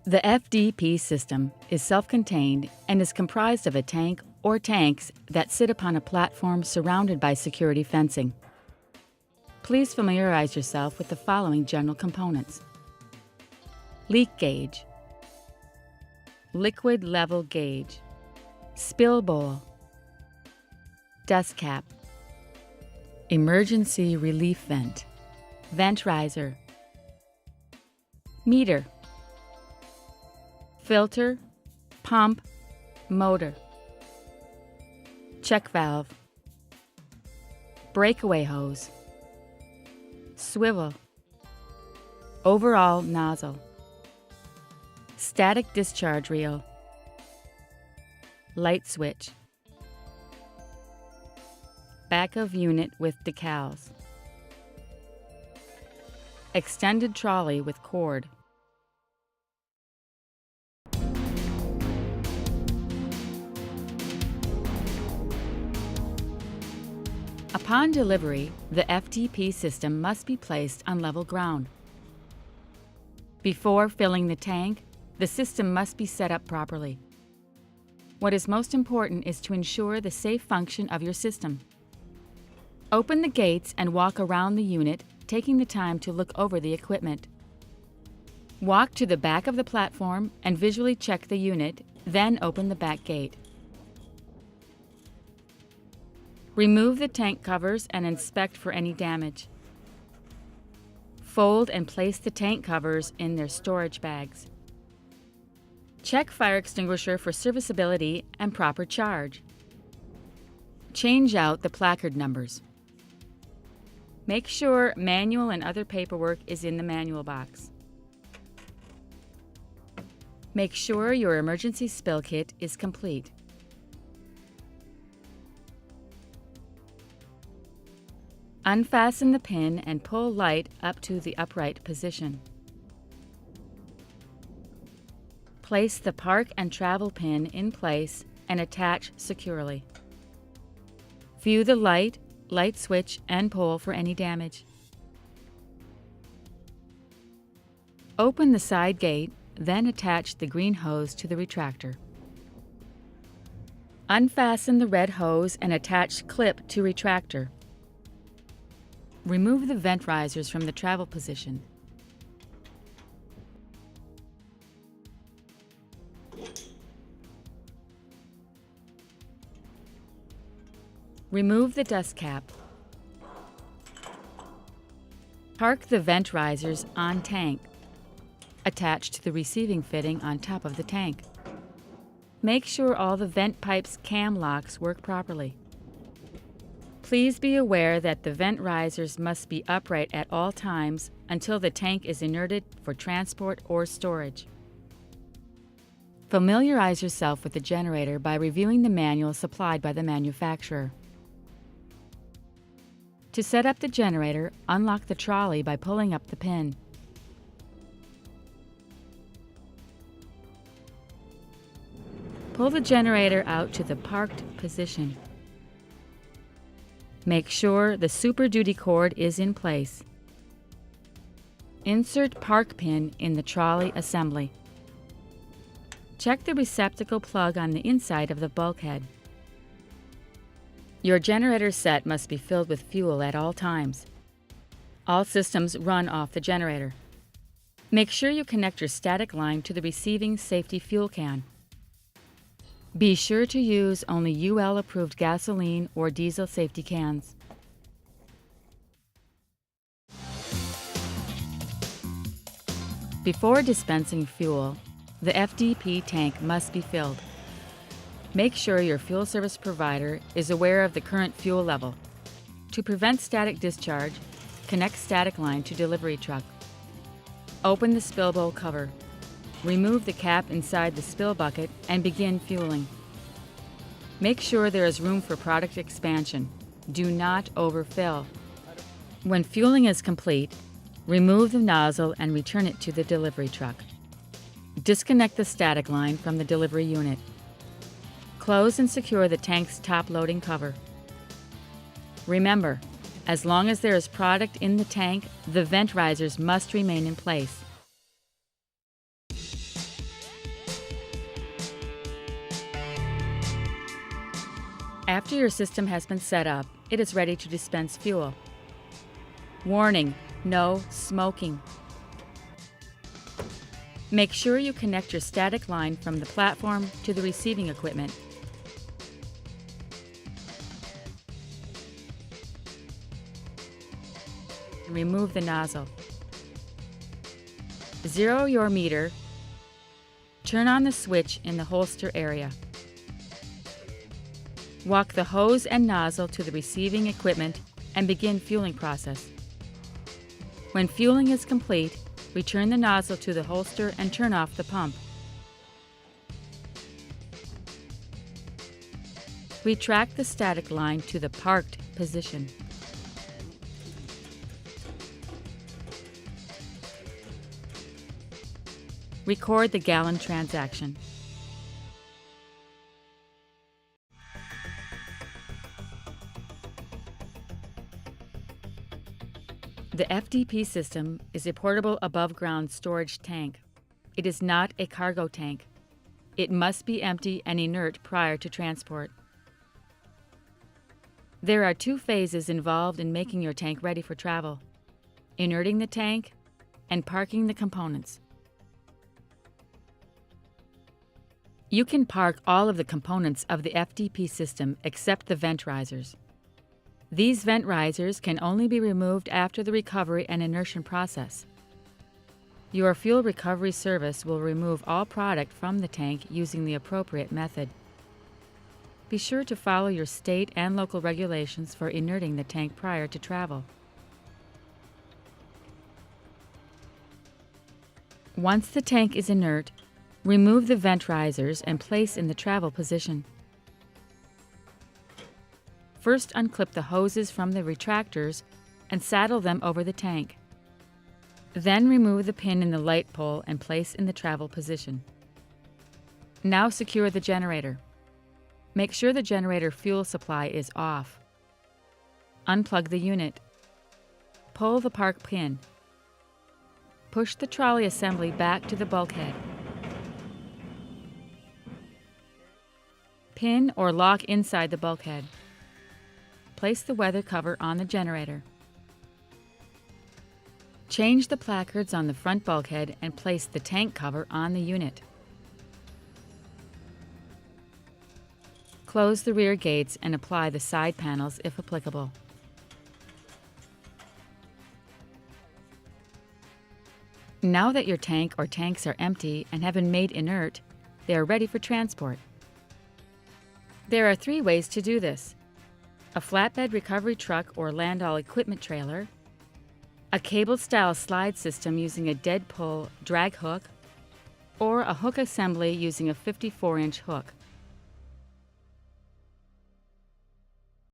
The FDP system is self-contained and is comprised of a tank or tanks that sit upon a platform surrounded by security fencing. Please familiarize yourself with the following general components: leak gauge, liquid level gauge, spill bowl, dust cap, emergency relief vent, vent riser, meter, filter, pump, motor, check valve, breakaway hose, swivel, overall nozzle, static discharge reel, light switch, back of unit with decals, extended trolley with cord, Upon delivery, the FDP system must be placed on level ground. Before filling the tank, the system must be set up properly. What is most important is to ensure the safe function of your system. Open the gates and walk around the unit, taking the time to look over the equipment. Walk to the back of the platform and visually check the unit, then open the back gate. Remove the tank covers and inspect for any damage. Fold and place the tank covers in their storage bags. Check fire extinguisher for serviceability and proper charge. Change out the placard numbers. Make sure manual and other paperwork is in the manual box. Make sure your emergency spill kit is complete. Unfasten the pin and pull light up to the upright position. Place the park and travel pin in place and attach securely. View the light switch, and pole for any damage. Open the side gate, then attach the green hose to the retractor. Unfasten the red hose and attach clip to retractor. Remove the vent risers from the travel position. Remove the dust cap. Park the vent risers on tank, attached to the receiving fitting on top of the tank. Make sure all the vent pipes' cam locks work properly. Please be aware that the vent risers must be upright at all times until the tank is inerted for transport or storage. Familiarize yourself with the generator by reviewing the manual supplied by the manufacturer. To set up the generator, unlock the trolley by pulling up the pin. Pull the generator out to the parked position. Make sure the Super Duty cord is in place. Insert park pin in the trolley assembly. Check the receptacle plug on the inside of the bulkhead. Your generator set must be filled with fuel at all times. All systems run off the generator. Make sure you connect your static line to the receiving safety fuel can. Be sure to use only UL-approved gasoline or diesel safety cans. Before dispensing fuel, the FDP tank must be filled. Make sure your fuel service provider is aware of the current fuel level. To prevent static discharge, connect static line to delivery truck. Open the spill bowl cover. Remove the cap inside the spill bucket and begin fueling. Make sure there is room for product expansion. Do not overfill. When fueling is complete, remove the nozzle and return it to the delivery truck. Disconnect the static line from the delivery unit. Close and secure the tank's top loading cover. Remember, as long as there is product in the tank, the vent risers must remain in place. After your system has been set up, it is ready to dispense fuel. Warning: no smoking. Make sure you connect your static line from the platform to the receiving equipment. Remove the nozzle. Zero your meter. Turn on the switch in the holster area. Walk the hose and nozzle to the receiving equipment and begin fueling process. When fueling is complete, return the nozzle to the holster and turn off the pump. Retract the static line to the parked position. Record the gallon transaction. The FDP system is a portable above-ground storage tank. It is not a cargo tank. It must be empty and inert prior to transport. There are two phases involved in making your tank ready for travel: inerting the tank and parking the components. You can park all of the components of the FDP system except the vent risers. These vent risers can only be removed after the recovery and inertion process. Your fuel recovery service will remove all product from the tank using the appropriate method. Be sure to follow your state and local regulations for inerting the tank prior to travel. Once the tank is inert, remove the vent risers and place in the travel position. First, unclip the hoses from the retractors and saddle them over the tank. Then remove the pin in the light pole and place in the travel position. Now secure the generator. Make sure the generator fuel supply is off. Unplug the unit. Pull the park pin. Push the trolley assembly back to the bulkhead. Pin or lock inside the bulkhead. Place the weather cover on the generator. Change the placards on the front bulkhead and place the tank cover on the unit. Close the rear gates and apply the side panels if applicable. Now that your tank or tanks are empty and have been made inert, they are ready for transport. There are 3 ways to do this: a flatbed recovery truck or land-all equipment trailer, a cable-style slide system using a dead pull drag hook, or a hook assembly using a 54-inch hook.